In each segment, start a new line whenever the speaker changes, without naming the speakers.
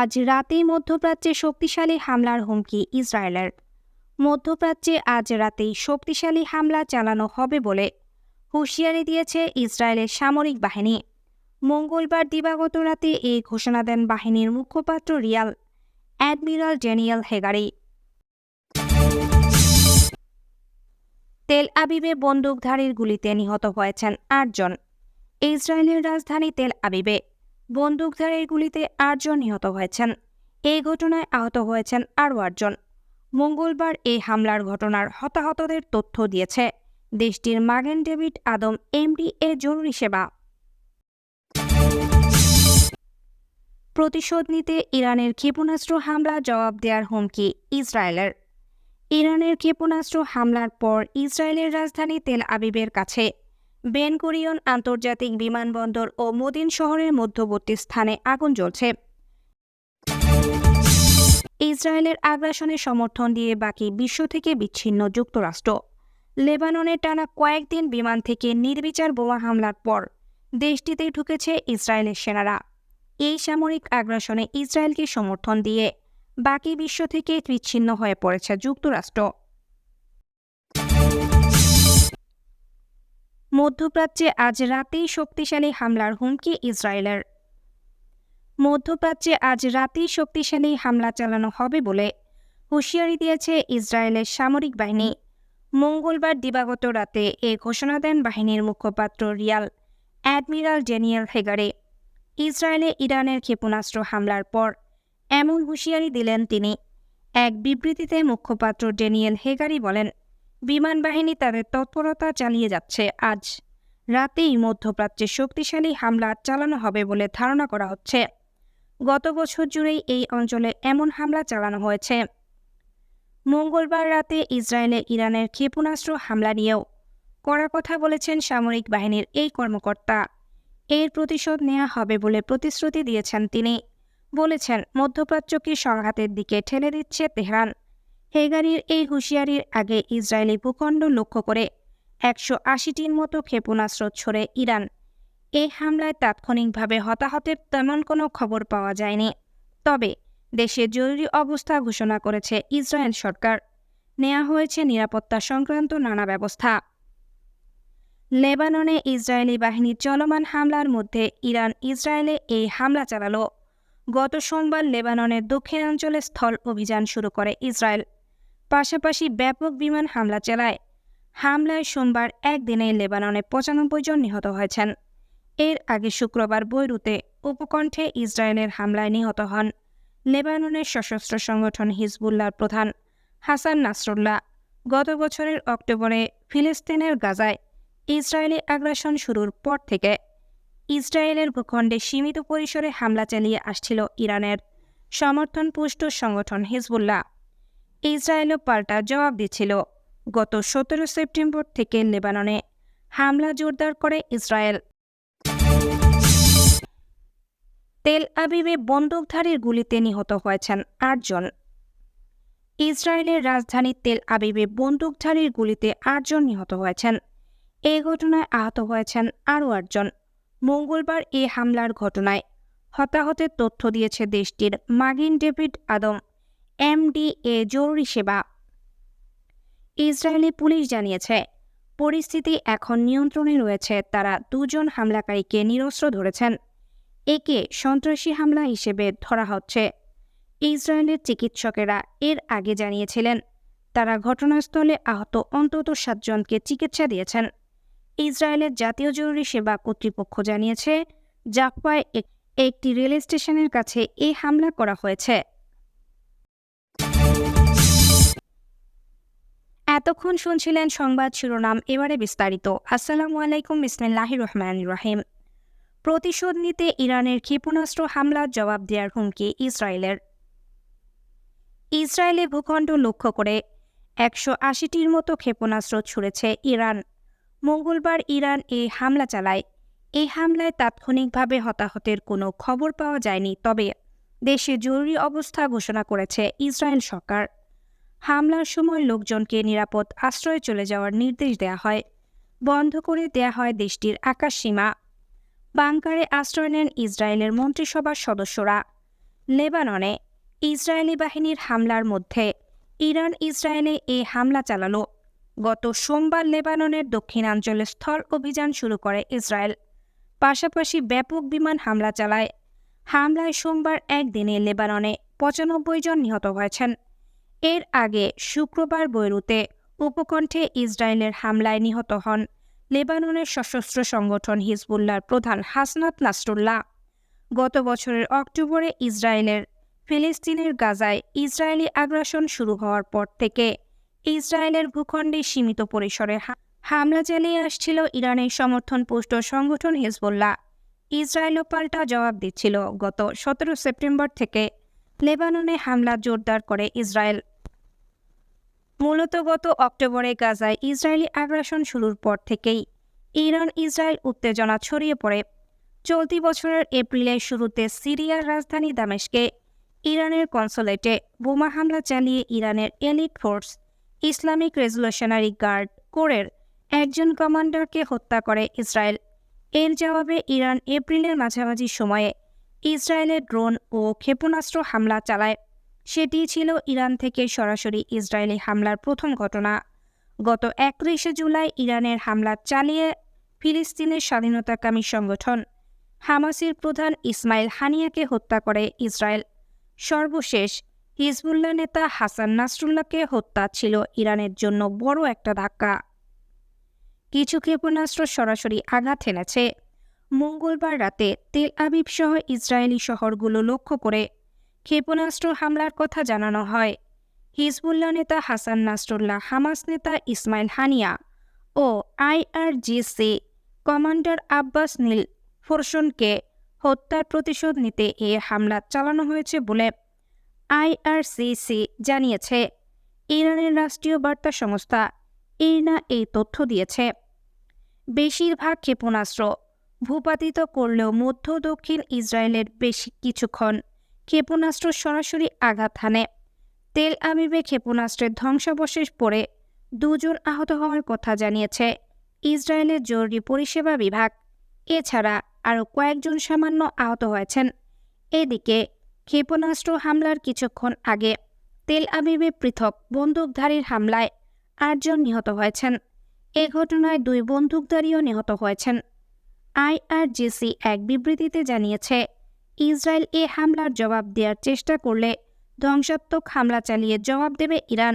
আজ রাতেই মধ্যপ্রাচ্যে শক্তিশালী হামলার হুমকি ইসরায়েলের। মধ্যপ্রাচ্যে আজ রাতেই শক্তিশালী হামলা চালানো হবে বলে হুঁশিয়ারি দিয়েছে ইসরায়েলের সামরিক বাহিনী। মঙ্গলবার দিবাগত রাতে এই ঘোষণা দেন বাহিনীর মুখপাত্র রিয়াল অ্যাডমিরাল ড্যানিয়েল হেগারি। তেল আবিবে বন্দুকধারীর গুলিতে নিহত হয়েছেন ৮ জন। ইসরায়েলের রাজধানী তেল আবিবে বন্দুকধারীর গুলিতে ৮ জন নিহত হয়েছেন। এই ঘটনায় আহত হয়েছেন আরও ৮ জন। মঙ্গলবার এই হামলার ঘটনার হতাহতদের তথ্য দিয়েছে দেশটির মাগেন ডেভিড আদম এমডিএ জরুরি সেবা। প্রতিশোধ নিতে ইরানের ক্ষেপণাস্ত্র হামলা জবাব দেওয়ার হুমকি ইসরায়েলের। ইরানের ক্ষেপণাস্ত্র হামলার পর ইসরায়েলের রাজধানী তেল আবিবের কাছে বেন গুরিয়ন আন্তর্জাতিক বিমানবন্দর ও মদিন শহরের মধ্যবর্তী স্থানে আগুন জ্বলছে। ইসরায়েলের আগ্রাসনে সমর্থন দিয়ে বাকি বিশ্ব থেকে বিচ্ছিন্ন যুক্তরাষ্ট্র। লেবাননে টানা কয়েকদিন বিমান থেকে নির্বিচার বোমা হামলার পর দেশটিতে ঢুকেছে ইসরায়েলের সেনারা। এই সামরিক আগ্রাসনে ইসরায়েলকে সমর্থন দিয়ে বাকি বিশ্ব থেকে বিচ্ছিন্ন হয়ে পড়েছে যুক্তরাষ্ট্র। মধ্যপ্রাচ্যে আজ রাতেই শক্তিশালী হামলার হুমকি ইসরায়েলের। মধ্যপ্রাচ্যে আজ রাতেই শক্তিশালী হামলা চালানো হবে বলে হুঁশিয়ারি দিয়েছে ইসরায়েলের সামরিক বাহিনী। মঙ্গলবার দিবাগত রাতে এ ঘোষণা দেন বাহিনীর মুখপাত্র রিয়াল অ্যাডমিরাল ড্যানিয়েল হেগারি। ইসরায়েলে ইরানের ক্ষেপণাস্ত্র হামলার পর এমন হুঁশিয়ারি দিলেন তিনি। এক বিবৃতিতে মুখপাত্র ড্যানিয়েল হেগারি বলেন, বিমান বাহিনী তাদের তৎপরতা চালিয়ে যাচ্ছে। আজ রাতেই মধ্যপ্রাচ্যে শক্তিশালী হামলা চালানো হবে বলে ধারণা করা হচ্ছে। গত বছর জুড়েই এই অঞ্চলে এমন হামলা চালানো হয়েছে। মঙ্গলবার রাতে ইসরায়েলে ইরানের ক্ষেপণাস্ত্র হামলা নিয়েও কড়া কথা বলেছেন সামরিক বাহিনীর এই কর্মকর্তা। এর প্রতিশোধ নেওয়া হবে বলে প্রতিশ্রুতি দিয়েছেন তিনি। বলেছেন, মধ্যপ্রাচ্যকে সংঘাতের দিকে ঠেলে দিচ্ছে তেহরান। হেগারির এই হুঁশিয়ারির আগে ইসরায়েলি ভূখণ্ড লক্ষ্য করে ১৮০টির মতো ক্ষেপণাস্ত্র ছোড়ে ইরান। এই হামলায় তাৎক্ষণিকভাবে হতাহতের তেমন কোনো খবর পাওয়া যায়নি। তবে দেশে জরুরি অবস্থা ঘোষণা করেছে ইসরায়েল সরকার। নেওয়া হয়েছে নিরাপত্তা সংক্রান্ত নানা ব্যবস্থা। লেবাননে ইসরায়েলি বাহিনীর চলমান হামলার মধ্যে ইরান ইসরায়েলে এই হামলা চালালো। গত সোমবার লেবাননের দক্ষিণাঞ্চলে স্থল অভিযান শুরু করে ইসরায়েল, পাশাপাশি ব্যাপক বিমান হামলা চালায়। হামলায় সোমবার একদিনে লেবাননে ৯৫ জন নিহত হয়েছেন। এর আগে শুক্রবার বৈরুতে উপকণ্ঠে ইসরায়েলের হামলায় নিহত হন লেবাননের সশস্ত্র সংগঠন হিজবুল্লাহর প্রধান হাসান নাসরুল্লাহ। গত বছরের অক্টোবরে ফিলিস্তিনের গাজায় ইসরায়েলি আগ্রাসন শুরুর পর থেকে ইসরায়েলের ভূখণ্ডে সীমিত পরিসরে হামলা চালিয়ে আসছিল ইরানের সমর্থনপুষ্ট সংগঠন হিজবুল্লাহ। ইসরায়েলও পাল্টা জবাব দিচ্ছিল। গত ১৭ সেপ্টেম্বর থেকে লেবাননে হামলা জোরদার করে ইসরায়েল। তেল আবিবে বন্দুকধারীর গুলিতে নিহত হয়েছেন ৮ জন। ইসরায়েলের রাজধানী তেল আবিবে বন্দুকধারীর গুলিতে ৮ জন নিহত হয়েছেন। এই ঘটনায় আহত হয়েছেন আরও ৮ জন। মঙ্গলবার এই হামলার ঘটনায় হতাহতের তথ্য দিয়েছে দেশটির মাগেন ডেভিড আদম এমডিএ জরুরি সেবা। ইসরায়েলি পুলিশ জানিয়েছে, পরিস্থিতি এখন নিয়ন্ত্রণে রয়েছে। তারা ২ জন হামলাকারীকে নিরস্ত্র ধরেছেন। একে সন্ত্রাসী হামলা হিসেবে ধরা হচ্ছে। ইসরায়েলের চিকিৎসকেরা এর আগে জানিয়েছিলেন তারা ঘটনাস্থলে আহত অন্তত ৭ জনকে চিকিৎসা দিয়েছেন। ইসরায়েলের জাতীয় জরুরি সেবা কর্তৃপক্ষ জানিয়েছে, জাফায় একটি রেল স্টেশনের কাছে এই হামলা করা হয়েছে। এতক্ষণ শুনছিলেন সংবাদ শিরোনাম, এবারে বিস্তারিত। আসসালামু আলাইকুম, বিসমিল্লাহির রহমানির রহিম। প্রতিশোধ নিতে ইরানের ক্ষেপণাস্ত্র হামলার জবাব দেওয়ার হুমকি ইসরায়েলের। ইসরায়েলের ভূখণ্ড লক্ষ্য করে ১৮০টির মতো ক্ষেপণাস্ত্র ছুড়েছে ইরান। মঙ্গলবার ইরান এই হামলা চালায়। এই হামলায় তাৎক্ষণিকভাবে হতাহতের কোনো খবর পাওয়া যায়নি। তবে দেশে জরুরি অবস্থা ঘোষণা করেছে ইসরায়েল সরকার। হামলার সময় লোকজনকে নিরাপদ আশ্রয়ে চলে যাওয়ার নির্দেশ দেওয়া হয়। বন্ধ করে দেওয়া হয় দেশটির আকাশসীমা। বাংকারে আশ্রয় নেন ইসরায়েলের মন্ত্রিসভার সদস্যরা। লেবাননে ইসরায়েলি বাহিনীর হামলার মধ্যে ইরান ইসরায়েলে এই হামলা চালালো। গত সোমবার লেবাননের দক্ষিণাঞ্চলে স্থল অভিযান শুরু করে ইসরায়েল, পাশাপাশি ব্যাপক বিমান হামলা চালায়। হামলায় সোমবার একদিনে লেবাননে ৯৫ জন নিহত হয়েছেন। এর আগে শুক্রবার বৈরুতে উপকণ্ঠে ইসরায়েলের হামলায় নিহত হন লেবাননের সশস্ত্র সংগঠন হিজবুল্লাহর প্রধান হাসনাত নাসরুল্লাহ। গত বছরের অক্টোবরে ইসরায়েলের ফিলিস্তিনের গাজায় ইসরায়েলি আগ্রাসন শুরু হওয়ার পর থেকে ইসরায়েলের ভূখণ্ডে সীমিত পরিসরে হামলা চালিয়ে আসছিল ইরানের সমর্থনপুষ্ট সংগঠন হিজবুল্লাহ। ইসরায়েলও পাল্টা জবাব দিচ্ছিল। গত ১৭ সেপ্টেম্বর থেকে লেবাননে হামলা জোরদার করে ইসরায়েল। মূলত গত অক্টোবরে গাজায় ইসরায়েলি আগ্রাসন শুরুর পর থেকেই ইরান ইসরায়েল উত্তেজনা ছড়িয়ে পড়ে। চলতি বছরের এপ্রিলের শুরুতে সিরিয়ার রাজধানী দামেস্কে ইরানের কনসুলেটে বোমা হামলা চালিয়ে ইরানের এলিট ফোর্স ইসলামিক রেজলিউশনারি গার্ড কোরের একজন কমান্ডারকে হত্যা করে ইসরায়েল। এর জবাবে ইরান এপ্রিলের মাঝামাঝি সময়ে ইসরায়েলের ড্রোন ও ক্ষেপণাস্ত্র হামলা চালায়। সেটি ছিল ইরান থেকে সরাসরি ইসরায়েলি হামলার প্রথম ঘটনা। গত ৩১ জুলাই ইরানের হামলা চালিয়ে ফিলিস্তিনের স্বাধীনতাকামী সংগঠন হামাসের প্রধান ইসমাইল হানিয়াকে হত্যা করে ইসরায়েল। সর্বশেষ হিজবুল্লাহ নেতা হাসান নাসরুল্লাহকে হত্যা ছিল ইরানের জন্য বড় একটা ধাক্কা। কিছু ক্ষেপণাস্ত্র সরাসরি আঘাত হেনেছে। মঙ্গলবার রাতে তেল আবিব সহ ইসরায়েলি শহরগুলো লক্ষ্য করে ক্ষেপণাস্ত্র হামলার কথা জানানো হয়। হিজবুল্লাহ নেতা হাসান নাসরুল্লাহ, হামাস নেতা ইসমাইল হানিয়া ও আইআরজিসি কমান্ডার আব্বাস নীল ফোরশনকে হত্যার প্রতিশোধ নিতে এ হামলা চালানো হয়েছে বলে আইআরসিসি জানিয়েছে। ইরানের রাষ্ট্রীয় বার্তা সংস্থা ইরনা এই তথ্য দিয়েছে। বেশিরভাগ ক্ষেপণাস্ত্র ভূপাতিত করলেও মধ্য দক্ষিণ ইসরায়েলের বেশ কিছুক্ষণ ক্ষেপণাস্ত্র সরাসরি আঘাত হানে। তেল আবিবে ক্ষেপণাস্ত্রের ধ্বংসাবশেষ পড়ে ২ জন আহত হওয়ার কথা জানিয়েছে ইসরায়েলের জরুরি পরিষেবা বিভাগ। এছাড়া আরও কয়েকজন সামান্য আহত হয়েছেন। এদিকে ক্ষেপণাস্ত্র হামলার কিছুক্ষণ আগে তেল আবিবে পৃথক বন্দুকধারীর হামলায় ৮ জন নিহত হয়েছেন। এ ঘটনায় ২ বন্দুকধারীও নিহত হয়েছেন। আইআরজিসি এক বিবৃতিতে জানিয়েছে, ইসরায়েল এ হামলার জবাব দেওয়ার চেষ্টা করলে ধ্বংসাত্মক হামলা চালিয়ে জবাব দেবে ইরান।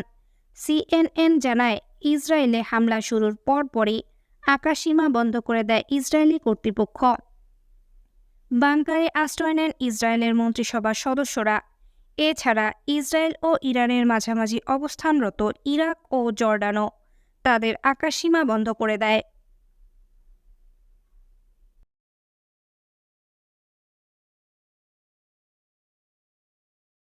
সিএনএন জানায়, ইসরায়েলে হামলা শুরুর পরপরই আকাশসীমা বন্ধ করে দেয় ইসরায়েলি কর্তৃপক্ষ। বাংকারে আশ্রয় নেন ইসরায়েলের মন্ত্রিসভার সদস্যরা। এছাড়া ইসরায়েল ও ইরানের মাঝামাঝি অবস্থানরত ইরাক ও জর্ডানও তাদের আকাশসীমা বন্ধ করে দেয়।